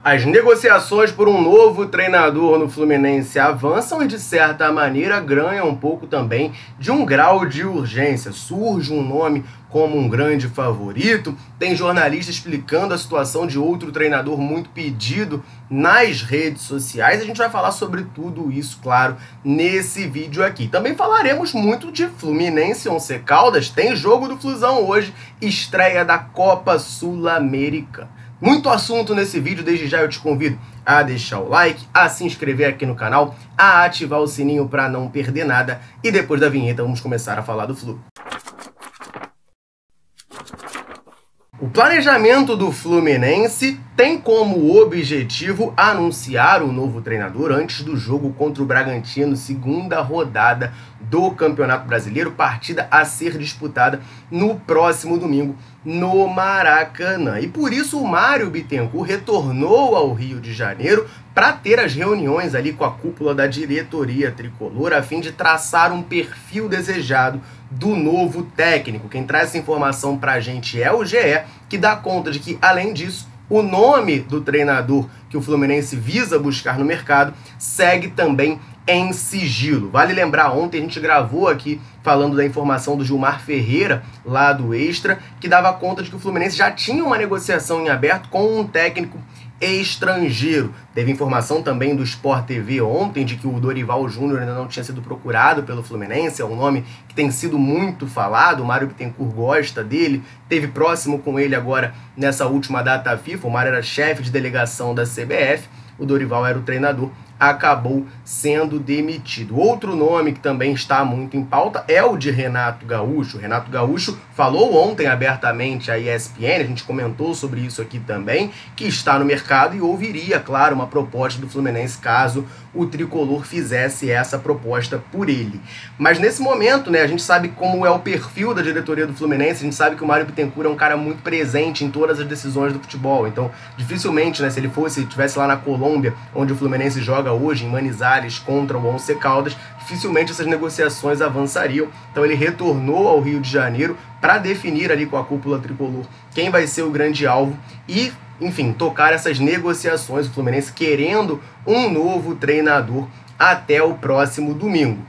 As negociações por um novo treinador no Fluminense avançam e, de certa maneira, ganham um pouco também de um grau de urgência. Surge um nome como um grande favorito, tem jornalista explicando a situação de outro treinador muito pedido nas redes sociais. A gente vai falar sobre tudo isso, claro, nesse vídeo aqui. Também falaremos muito de Fluminense 11 Caldas, tem jogo do Flusão hoje, estreia da Copa Sul-Americana. Muito assunto nesse vídeo, desde já eu te convido a deixar o like, a se inscrever aqui no canal, a ativar o sininho para não perder nada e depois da vinheta vamos começar a falar do Flu. O planejamento do Fluminense tem como objetivo anunciar o novo treinador antes do jogo contra o Bragantino, segunda rodada do Campeonato Brasileiro, partida a ser disputada no próximo domingo no Maracanã. E por isso o Mário Bittencourt retornou ao Rio de Janeiro para ter as reuniões ali com a cúpula da diretoria tricolor, a fim de traçar um perfil desejado do novo técnico. Quem traz essa informação para a gente é o GE, que dá conta de que, além disso, o nome do treinador que o Fluminense visa buscar no mercado segue também em sigilo. Vale lembrar, ontem a gente gravou aqui falando da informação do Gilmar Ferreira, lá do Extra, que dava conta de que o Fluminense já tinha uma negociação em aberto com um técnico estrangeiro. Teve informação também do Sport TV ontem de que o Dorival Júnior ainda não tinha sido procurado pelo Fluminense, é um nome que tem sido muito falado, o Mário Bittencourt gosta dele, teve próximo com ele agora nessa última data FIFA, o Mário era chefe de delegação da CBF, o Dorival era o treinador, acabou sendo demitido. Outro nome que também está muito em pauta é o de Renato Gaúcho. Renato Gaúcho falou ontem abertamente à ESPN, a gente comentou sobre isso aqui também, que está no mercado e ouviria, claro, uma proposta do Fluminense caso o tricolor fizesse essa proposta por ele. Mas nesse momento, né, a gente sabe como é o perfil da diretoria do Fluminense, a gente sabe que o Mário Bittencourt é um cara muito presente em todas as decisões do futebol, então dificilmente, né, se ele estivesse lá na Colômbia, onde o Fluminense joga hoje, em Manizales contra o 11 Caldas, dificilmente essas negociações avançariam. Então ele retornou ao Rio de Janeiro para definir ali com a cúpula tricolor quem vai ser o grande alvo e, enfim, tocar essas negociações, o Fluminense querendo um novo treinador até o próximo domingo.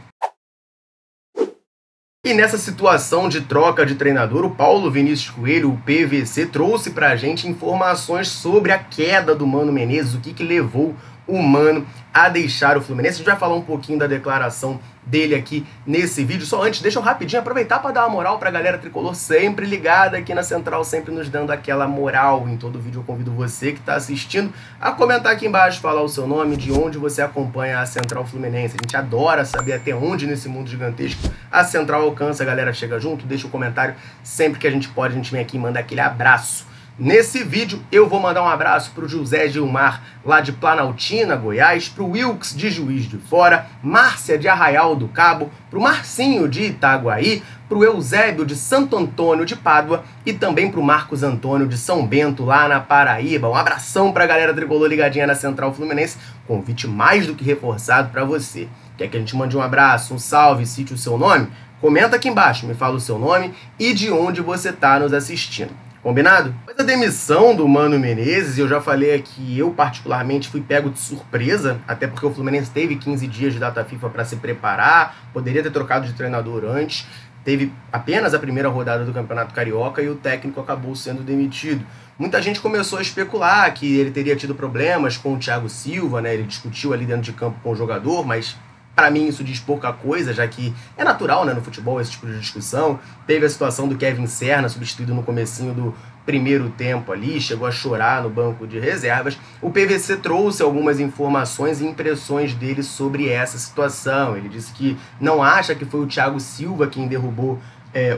E nessa situação de troca de treinador, o Paulo Vinícius Coelho, o PVC, trouxe para a gente informações sobre a queda do Mano Menezes, o que levou o Mano a deixar o Fluminense. A gente vai falar um pouquinho da declaração dele aqui nesse vídeo. Só antes, deixa eu rapidinho aproveitar para dar uma moral para a galera tricolor sempre ligada aqui na Central, sempre nos dando aquela moral em todo vídeo. Eu convido você que está assistindo a comentar aqui embaixo, falar o seu nome, de onde você acompanha a Central Fluminense. A gente adora saber até onde nesse mundo gigantesco a Central alcança, a galera chega junto, deixa o comentário. Sempre que a gente pode, a gente vem aqui e manda aquele abraço. Nesse vídeo eu vou mandar um abraço para o José Gilmar, lá de Planaltina, Goiás, para o Wilkes de Juiz de Fora, Márcia de Arraial do Cabo, para o Marcinho de Itaguaí, para o Eusébio de Santo Antônio de Pádua e também para o Marcos Antônio de São Bento, lá na Paraíba. Um abração para a galera tricolor ligadinha na Central Fluminense, convite mais do que reforçado para você. Quer que a gente mande um abraço, um salve, cite o seu nome? Comenta aqui embaixo, me fala o seu nome e de onde você está nos assistindo. Combinado? Depois da demissão do Mano Menezes, eu já falei aqui, eu particularmente fui pego de surpresa, até porque o Fluminense teve 15 dias de data FIFA para se preparar, poderia ter trocado de treinador antes, teve apenas a primeira rodada do Campeonato Carioca e o técnico acabou sendo demitido. Muita gente começou a especular que ele teria tido problemas com o Thiago Silva, né? Ele discutiu ali dentro de campo com o jogador, mas para mim isso diz pouca coisa, já que é natural, né, no futebol esse tipo de discussão. Teve a situação do Kevin Serna, substituído no comecinho do primeiro tempo ali, chegou a chorar no banco de reservas. O PVC trouxe algumas informações e impressões dele sobre essa situação. Ele disse que não acha que foi o Thiago Silva quem derrubou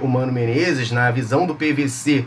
o Mano Menezes. Na visão do PVC,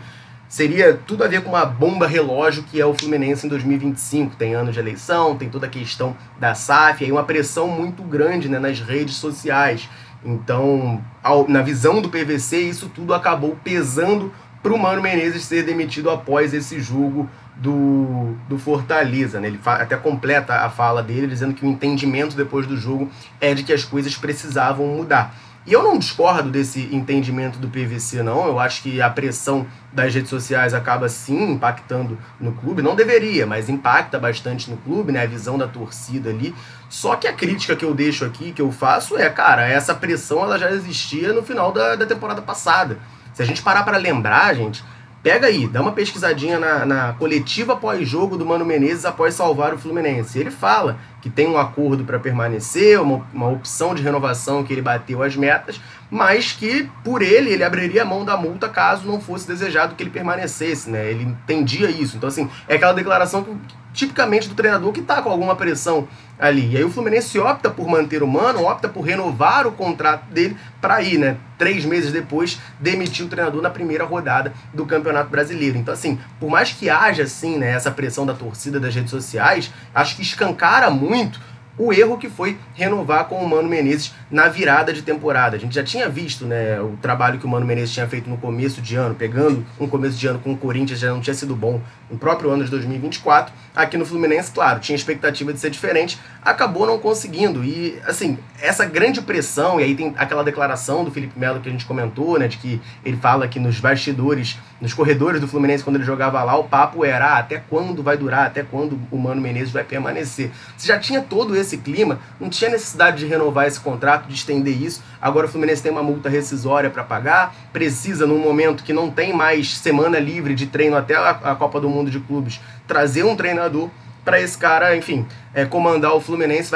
seria tudo a ver com uma bomba relógio que é o Fluminense em 2025. Tem ano de eleição, tem toda a questão da SAF, aí uma pressão muito grande, né, nas redes sociais. Então, na visão do PVC, isso tudo acabou pesando para o Mano Menezes ser demitido após esse jogo do Fortaleza, né? Ele até completa a fala dele, dizendo que o entendimento depois do jogo é de que as coisas precisavam mudar. E eu não discordo desse entendimento do PVC, não. Eu acho que a pressão das redes sociais acaba sim impactando no clube. Não deveria, mas impacta bastante no clube, né? A visão da torcida ali. Só que a crítica que eu deixo aqui, que eu faço é, cara, essa pressão ela já existia no final da temporada passada. Se a gente parar para lembrar, gente, pega aí, dá uma pesquisadinha na coletiva pós-jogo do Mano Menezes após salvar o Fluminense. Ele fala que tem um acordo para permanecer, uma opção de renovação que ele bateu as metas, mas que por ele abriria a mão da multa caso não fosse desejado que ele permanecesse, né? Ele entendia isso. Então, assim, é aquela declaração tipicamente do treinador que está com alguma pressão ali. E aí o Fluminense opta por manter o Mano, opta por renovar o contrato dele para ir, né? 3 meses depois, demitir o treinador na primeira rodada do Campeonato Brasileiro. Então, assim, por mais que haja, assim, né, essa pressão da torcida, das redes sociais, acho que escancara muito o erro que foi renovar com o Mano Menezes na virada de temporada. A gente já tinha visto, né, o trabalho que o Mano Menezes tinha feito no começo de ano, pegando um começo de ano com o Corinthians, já não tinha sido bom no próprio ano de 2024. Aqui no Fluminense, claro, tinha expectativa de ser diferente, acabou não conseguindo. E, assim, essa grande pressão, e aí tem aquela declaração do Felipe Melo que a gente comentou, né, de que ele fala que nos bastidores, nos corredores do Fluminense, quando ele jogava lá, o papo era até quando vai durar, até quando o Mano Menezes vai permanecer. Você já tinha todo esse clima, não tinha necessidade de renovar esse contrato, de estender isso. Agora o Fluminense tem uma multa rescisória para pagar, precisa, num momento que não tem mais semana livre de treino até a Copa do Mundo de Clubes, trazer um treinador para esse cara, enfim, comandar o Fluminense.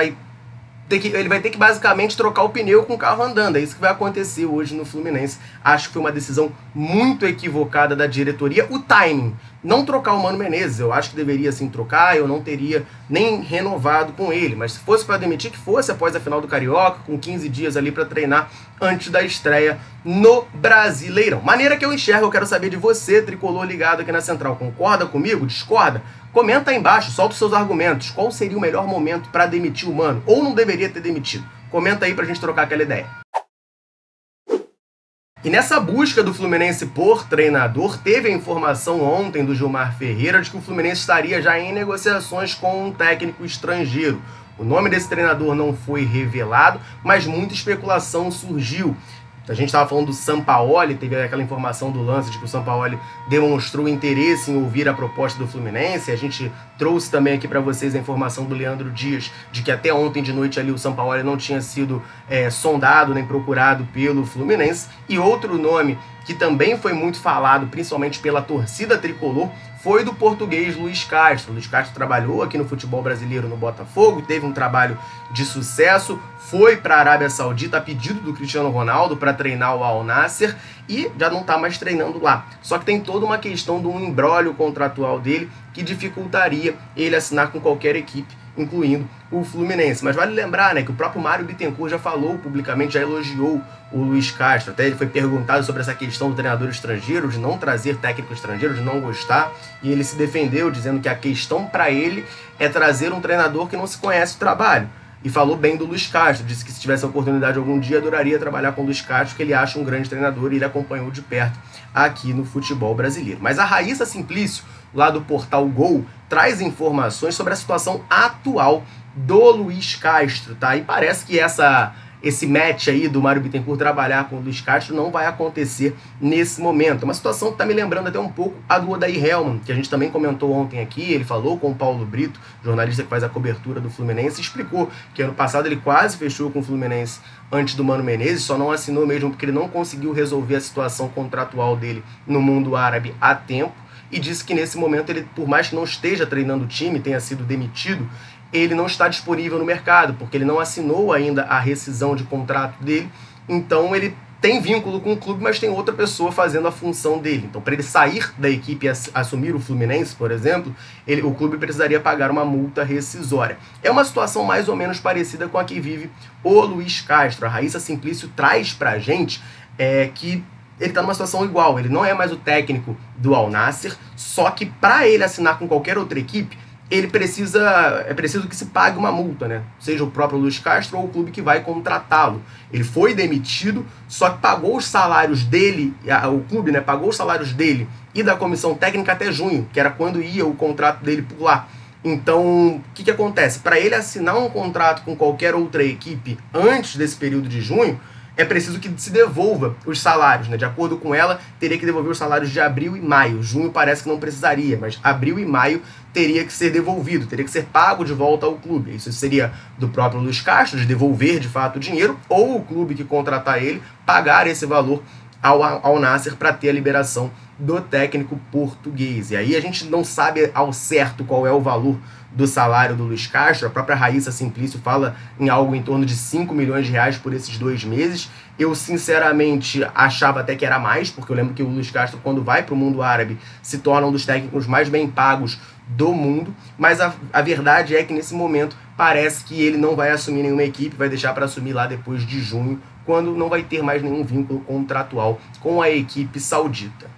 Ele vai ter que basicamente trocar o pneu com o carro andando. É isso que vai acontecer hoje no Fluminense. Acho que foi uma decisão muito equivocada da diretoria. O timing, não trocar o Mano Menezes, eu acho que deveria sim trocar, eu não teria nem renovado com ele. Mas se fosse para demitir, que fosse após a final do Carioca, com 15 dias ali para treinar antes da estreia no Brasileirão. Maneira que eu enxergo, eu quero saber de você, tricolor ligado aqui na Central. Concorda comigo? Discorda? Comenta aí embaixo, solta os seus argumentos. Qual seria o melhor momento para demitir o Mano? Ou não deveria ter demitido? Comenta aí pra gente trocar aquela ideia. E nessa busca do Fluminense por treinador, teve a informação ontem do Gilmar Ferreira de que o Fluminense estaria já em negociações com um técnico estrangeiro. O nome desse treinador não foi revelado, mas muita especulação surgiu. A gente estava falando do Sampaoli, teve aquela informação do lance de que o Sampaoli demonstrou interesse em ouvir a proposta do Fluminense. A gente trouxe também aqui para vocês a informação do Leandro Dias, de que até ontem de noite ali o Sampaoli não tinha sido sondado nem procurado pelo Fluminense. E outro nome que também foi muito falado, principalmente pela torcida tricolor, foi do português Luiz Castro. Luiz Castro trabalhou aqui no futebol brasileiro no Botafogo, teve um trabalho de sucesso, foi para a Arábia Saudita a pedido do Cristiano Ronaldo para treinar o Al Nassr e já não está mais treinando lá. Só que tem toda uma questão do imbróglio contratual dele que dificultaria ele assinar com qualquer equipe, incluindo o Fluminense. Mas vale lembrar, né, que o próprio Mário Bittencourt já falou publicamente, já elogiou o Luiz Castro. Até ele foi perguntado sobre essa questão do treinador estrangeiro, de não trazer técnico estrangeiro, de não gostar, e ele se defendeu dizendo que a questão para ele é trazer um treinador que não se conhece o trabalho. E falou bem do Luiz Castro, disse que se tivesse a oportunidade algum dia, adoraria trabalhar com o Luiz Castro, que ele acha um grande treinador e ele acompanhou de perto aqui no futebol brasileiro. Mas a Raíssa Simplício, lá do portal Gol, traz informações sobre a situação atual do Luiz Castro, tá? E parece que esse match aí do Mário Bittencourt trabalhar com o Luiz Castro não vai acontecer nesse momento. É uma situação que está me lembrando até um pouco a do Odair Hellmann, que a gente também comentou ontem aqui. Ele falou com o Paulo Brito, jornalista que faz a cobertura do Fluminense, e explicou que ano passado ele quase fechou com o Fluminense antes do Mano Menezes, só não assinou mesmo porque ele não conseguiu resolver a situação contratual dele no mundo árabe a tempo, e disse que nesse momento ele, por mais que não esteja treinando o time, tenha sido demitido, ele não está disponível no mercado, porque ele não assinou ainda a rescisão de contrato dele, então ele tem vínculo com o clube, mas tem outra pessoa fazendo a função dele. Então, para ele sair da equipe e assumir o Fluminense, por exemplo, o clube precisaria pagar uma multa rescisória. É uma situação mais ou menos parecida com a que vive o Luiz Castro. A Raíssa Simplício traz para a gente que ele está numa situação igual. Ele não é mais o técnico do Al Nassr, só que para ele assinar com qualquer outra equipe, é preciso que se pague uma multa, né? Seja o próprio Luiz Castro ou o clube que vai contratá-lo. Ele foi demitido, só que pagou os salários dele, o clube, né, pagou os salários dele e da comissão técnica até junho, que era quando ia o contrato dele por lá. Então, o que acontece? Para ele assinar um contrato com qualquer outra equipe antes desse período de junho, é preciso que se devolva os salários, né? De acordo com ela, teria que devolver os salários de abril e maio. Junho parece que não precisaria, mas abril e maio teria que ser devolvido, teria que ser pago de volta ao clube. Isso seria do próprio Luiz Castro, de devolver de fato o dinheiro, ou o clube que contratar ele pagar esse valor ao Nasser para ter a liberação do técnico português. E aí a gente não sabe ao certo qual é o valor do salário do Luiz Castro. A própria Raíssa Simplício fala em algo em torno de 5 milhões de reais por esses 2 meses. Eu, sinceramente, achava até que era mais, porque eu lembro que o Luiz Castro, quando vai para o mundo árabe, se torna um dos técnicos mais bem pagos do mundo, mas a verdade é que nesse momento parece que ele não vai assumir nenhuma equipe, vai deixar para assumir lá depois de junho, quando não vai ter mais nenhum vínculo contratual com a equipe saudita.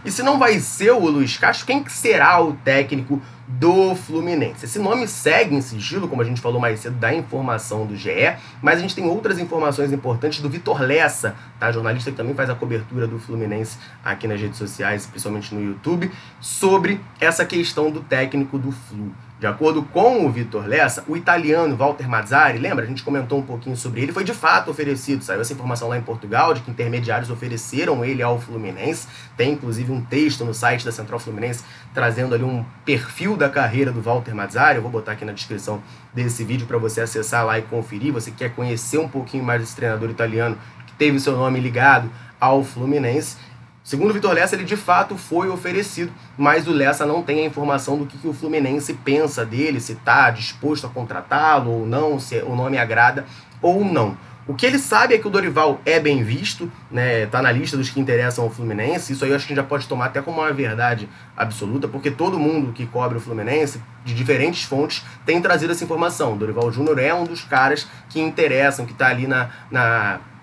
E se não vai ser o Luiz Castro, quem que será o técnico do Fluminense? Esse nome segue em sigilo, como a gente falou mais cedo, da informação do GE, mas a gente tem outras informações importantes do Vitor Lessa, tá? Jornalista que também faz a cobertura do Fluminense aqui nas redes sociais, principalmente no YouTube, sobre essa questão do técnico do Flu. De acordo com o Vitor Lessa, o italiano Walter Mazzarri, lembra? A gente comentou um pouquinho sobre ele, foi de fato oferecido. Saiu essa informação lá em Portugal, de que intermediários ofereceram ele ao Fluminense. Tem inclusive um texto no site da Central Fluminense trazendo ali um perfil da carreira do Walter Mazzarri. Eu vou botar aqui na descrição desse vídeo para você acessar lá e conferir. Você quer conhecer um pouquinho mais desse treinador italiano que teve seu nome ligado ao Fluminense. Segundo o Vitor Lessa, ele de fato foi oferecido, mas o Lessa não tem a informação do que o Fluminense pensa dele, se está disposto a contratá-lo ou não, se o nome agrada ou não. O que ele sabe é que o Dorival é bem visto, né, tá na lista dos que interessam ao Fluminense. Isso aí eu acho que a gente já pode tomar até como uma verdade absoluta, porque todo mundo que cobre o Fluminense, de diferentes fontes, tem trazido essa informação. O Dorival Júnior é um dos caras que interessam, que está ali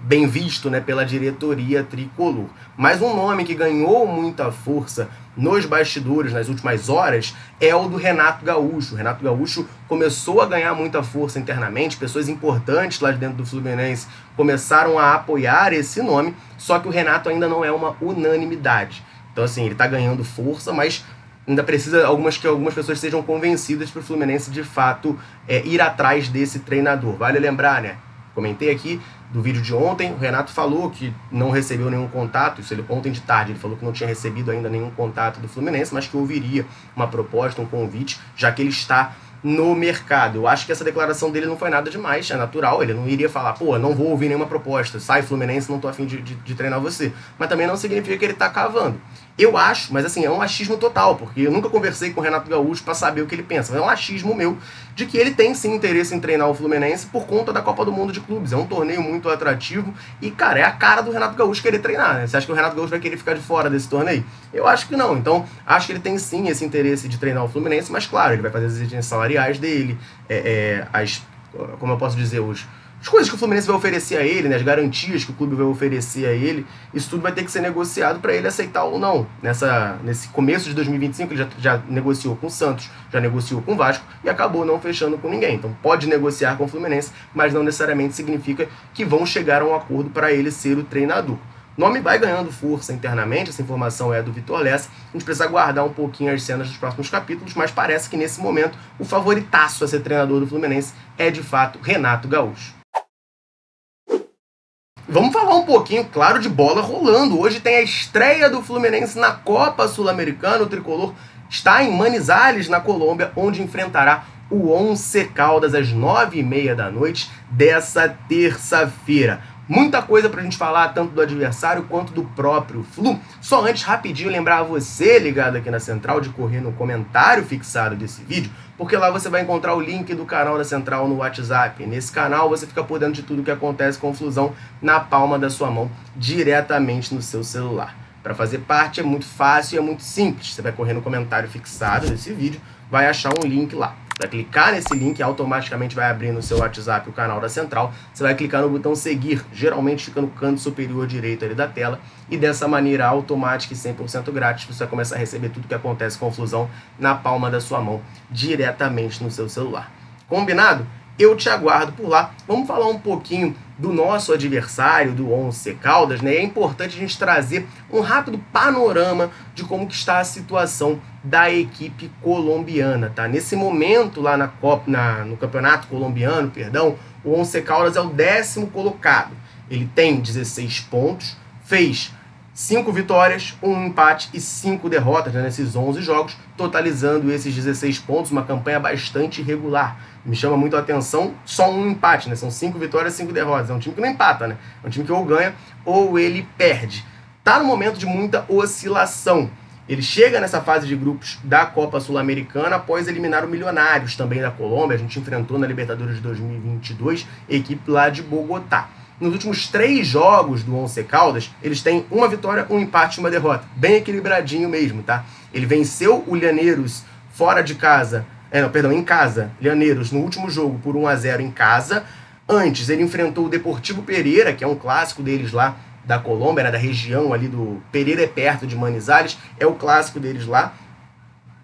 bem visto, né, pela diretoria tricolor. Mas um nome que ganhou muita força nos bastidores nas últimas horas é o do Renato Gaúcho. O Renato Gaúcho começou a ganhar muita força internamente, pessoas importantes lá dentro do Fluminense começaram a apoiar esse nome, só que o Renato ainda não é uma unanimidade. Então assim, ele está ganhando força, mas ainda precisa que algumas pessoas sejam convencidas para o Fluminense de fato ir atrás desse treinador. Vale lembrar, né? Comentei aqui do vídeo de ontem, o Renato falou que não recebeu nenhum contato, ontem de tarde ele falou que não tinha recebido ainda nenhum contato do Fluminense, mas que ouviria uma proposta, um convite, já que ele está no mercado. Eu acho que essa declaração dele não foi nada demais, é natural, ele não iria falar, pô, não vou ouvir nenhuma proposta, sai Fluminense, não tô afim de treinar você. Mas também não significa que ele tá cavando. Eu acho, mas assim, é um achismo total, porque eu nunca conversei com o Renato Gaúcho para saber o que ele pensa, mas é um achismo meu de que ele tem sim interesse em treinar o Fluminense por conta da Copa do Mundo de Clubes. É um torneio muito atrativo e, cara, é a cara do Renato Gaúcho querer treinar, né? Você acha que o Renato Gaúcho vai querer ficar de fora desse torneio? Eu acho que não. Então, acho que ele tem sim esse interesse de treinar o Fluminense, mas claro, ele vai fazer as exigências salariais dele, como eu posso dizer, as coisas que o Fluminense vai oferecer a ele, né, as garantias que o clube vai oferecer a ele, isso tudo vai ter que ser negociado para ele aceitar ou não. Nesse começo de 2025, ele já negociou com o Santos, já negociou com o Vasco e acabou não fechando com ninguém. Então pode negociar com o Fluminense, mas não necessariamente significa que vão chegar a um acordo para ele ser o treinador. O nome vai ganhando força internamente, essa informação é do Vitor Lessa. A gente precisa aguardar um pouquinho as cenas dos próximos capítulos, mas parece que nesse momento o favoritaço a ser treinador do Fluminense é de fato Renato Gaúcho. Vamos falar um pouquinho, claro, de bola rolando. Hoje tem a estreia do Fluminense na Copa Sul-Americana. O tricolor está em Manizales, na Colômbia, onde enfrentará o Once Caldas às 9h30 da noite dessa terça-feira. Muita coisa pra gente falar, tanto do adversário quanto do próprio Flu. Só antes, rapidinho, lembrar você ligado aqui na Central de correr no comentário fixado desse vídeo, porque lá você vai encontrar o link do canal da Central no WhatsApp. Nesse canal você fica por dentro de tudo que acontece com o Flusão na palma da sua mão, diretamente no seu celular. Para fazer parte é muito fácil e é muito simples. Você vai correr no comentário fixado desse vídeo, vai achar um link lá. Vai clicar nesse link, automaticamente vai abrir no seu WhatsApp o canal da Central. Você vai clicar no botão seguir, geralmente fica no canto superior direito ali da tela. E dessa maneira automática e 100% grátis, você vai começar a receber tudo que acontece com o Flusão na palma da sua mão, diretamente no seu celular. Combinado? eu te aguardo por lá. Vamos falar um pouquinho do nosso adversário, do Once Caldas, né? É importante a gente trazer um rápido panorama de como que está a situação da equipe colombiana, tá? Nesse momento lá no campeonato colombiano, perdão, o Once Caldas é o 10º colocado. Ele tem 16 pontos, fez 5 vitórias, 1 empate e 5 derrotas, né, nesses 11 jogos, totalizando esses 16 pontos, uma campanha bastante irregular. Me chama muito a atenção só um empate, né? São 5 vitórias e 5 derrotas. É um time que não empata, né? É um time que ou ganha ou ele perde. Tá no momento de muita oscilação. Ele chega nessa fase de grupos da Copa Sul-Americana após eliminar o Milionários, também da Colômbia. A gente enfrentou na Libertadores de 2022, equipe lá de Bogotá. Nos últimos 3 jogos do Once Caldas, eles têm 1 vitória, 1 empate e 1 derrota. Bem equilibradinho mesmo, tá? Ele venceu o Llaneros fora de casa, em casa, Llaneros, no último jogo por 1-0 em casa. Antes, ele enfrentou o Deportivo Pereira, que é um clássico deles lá da Colômbia, né, da região ali do Pereira é perto de Manizales, é o clássico deles lá.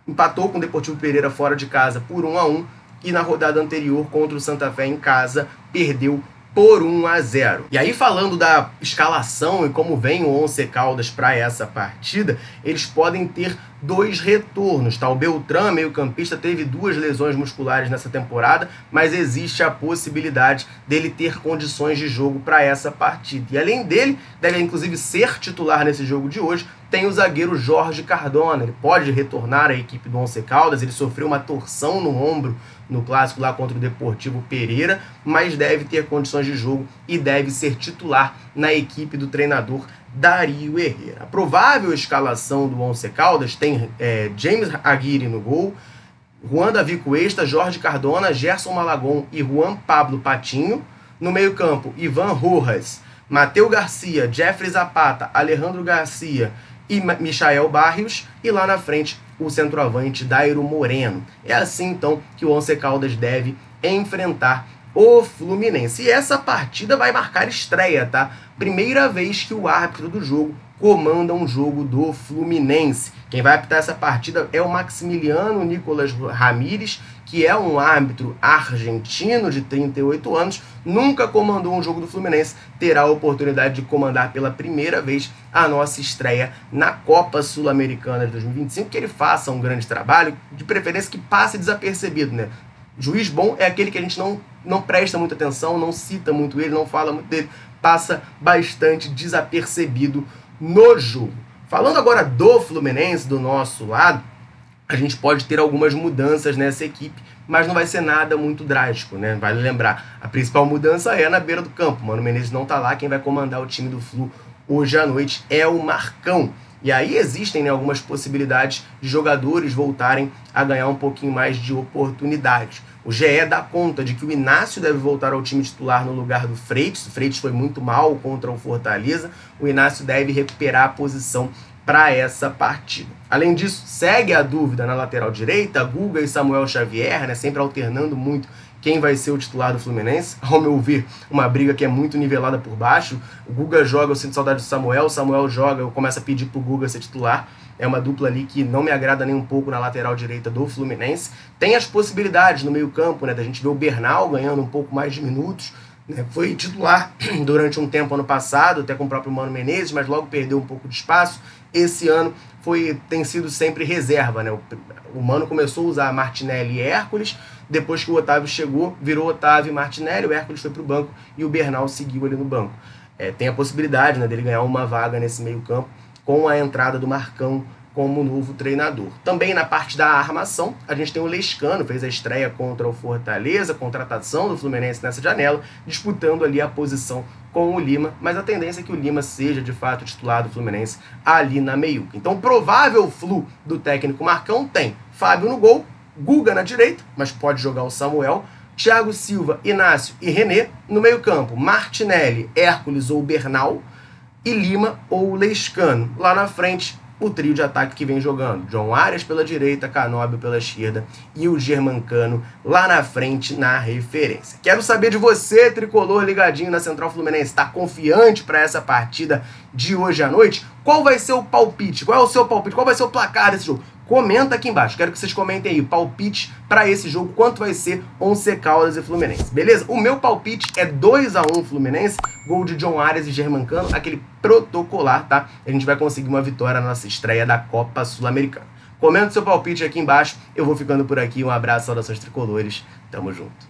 Empatou com o Deportivo Pereira fora de casa por 1-1 e na rodada anterior contra o Santa Fé em casa perdeu por 1-0. E aí, falando da escalação e como vem o Once Caldas para essa partida, eles podem ter 2 retornos, tá? O Beltrán, meio-campista, teve 2 lesões musculares nessa temporada, mas existe a possibilidade dele ter condições de jogo para essa partida. E além dele, deve inclusive ser titular nesse jogo de hoje, tem o zagueiro Jorge Cardona. Ele pode retornar à equipe do Once Caldas, ele sofreu uma torção no ombro no clássico lá contra o Deportivo Pereira, mas deve ter condições de jogo e deve ser titular na equipe do treinador Darío Herrera. A provável escalação do Once Caldas tem James Aguirre no gol, Juan Davi Cuesta, Jorge Cardona, Gerson Malagón e Juan Pablo Patinho. No meio-campo, Ivan Rojas, Mateu Garcia, Jeffrey Zapata, Alejandro Garcia e Michael Barrios. E lá na frente, o centroavante Dairo Moreno. É assim, então, que o Once Caldas deve enfrentar o Fluminense. E essa partida vai marcar estreia, tá? Primeira vez que o árbitro do jogo comanda um jogo do Fluminense. Quem vai apitar essa partida é o Maximiliano Nicolas Ramírez, que é um árbitro argentino de 38 anos, nunca comandou um jogo do Fluminense, terá a oportunidade de comandar pela primeira vez a nossa estreia na Copa Sul-Americana de 2025, que ele faça um grande trabalho, de preferência que passe desapercebido, né? Juiz bom é aquele que a gente não presta muita atenção, não cita muito ele, não fala muito dele, passa bastante desapercebido no jogo. Falando agora do Fluminense, do nosso lado, a gente pode ter algumas mudanças nessa equipe, mas não vai ser nada muito drástico, né? Vale lembrar, a principal mudança é na beira do campo. Mano Menezes não tá lá, quem vai comandar o time do Flu hoje à noite é o Marcão. E aí existem, né, algumas possibilidades de jogadores voltarem a ganhar um pouquinho mais de oportunidades. O GE dá conta de que o Inácio deve voltar ao time titular no lugar do Freitas. O Freitas foi muito mal contra o Fortaleza. O Inácio deve recuperar a posição para essa partida. Além disso, segue a dúvida na lateral direita, Guga e Samuel Xavier, né, sempre alternando muito quem vai ser o titular do Fluminense. Ao meu ver, uma briga que é muito nivelada por baixo. O Guga joga, eu sinto saudade do Samuel, o Samuel joga, eu começo a pedir pro Guga ser titular. É uma dupla ali que não me agrada nem um pouco na lateral direita do Fluminense. Tem as possibilidades no meio campo, né, da gente ver o Bernal ganhando um pouco mais de minutos. Foi titular durante um tempo ano passado, até com o próprio Mano Menezes, mas logo perdeu um pouco de espaço. Esse ano tem sido sempre reserva, né? O Mano começou a usar Martinelli e Hércules, depois que o Otávio chegou, virou Otávio e Martinelli, o Hércules foi para o banco e o Bernal seguiu ali no banco. Tem a possibilidade, né, dele ganhar uma vaga nesse meio campo com a entrada do Marcão como novo treinador. Também na parte da armação, a gente tem o Lescano, fez a estreia contra o Fortaleza, contratação do Fluminense nessa janela, disputando ali a posição com o Lima, mas a tendência é que o Lima seja de fato titular do Fluminense ali na meiuca. Então, o provável Flu do técnico Marcão tem Fábio no gol, Guga na direita, mas pode jogar o Samuel, Thiago Silva, Inácio e René. No meio campo, Martinelli, Hércules ou Bernal, e Lima ou Lescano. Lá na frente, o trio de ataque que vem jogando. John Arias pela direita, Canóbio pela esquerda e o Germancano lá na frente na referência. Quero saber de você, tricolor ligadinho na Central Fluminense. Está confiante para essa partida de hoje à noite? Qual vai ser o palpite? Qual é o seu palpite? Qual vai ser o placar desse jogo? Comenta aqui embaixo, quero que vocês comentem aí, palpite para esse jogo, quanto vai ser Once Caldas e Fluminense, beleza? O meu palpite é 2-1 Fluminense, gol de John Arias e Germancano, aquele protocolar, tá? A gente vai conseguir uma vitória na nossa estreia da Copa Sul-Americana. Comenta seu palpite aqui embaixo, eu vou ficando por aqui, um abraço, saudações tricolores, tamo junto.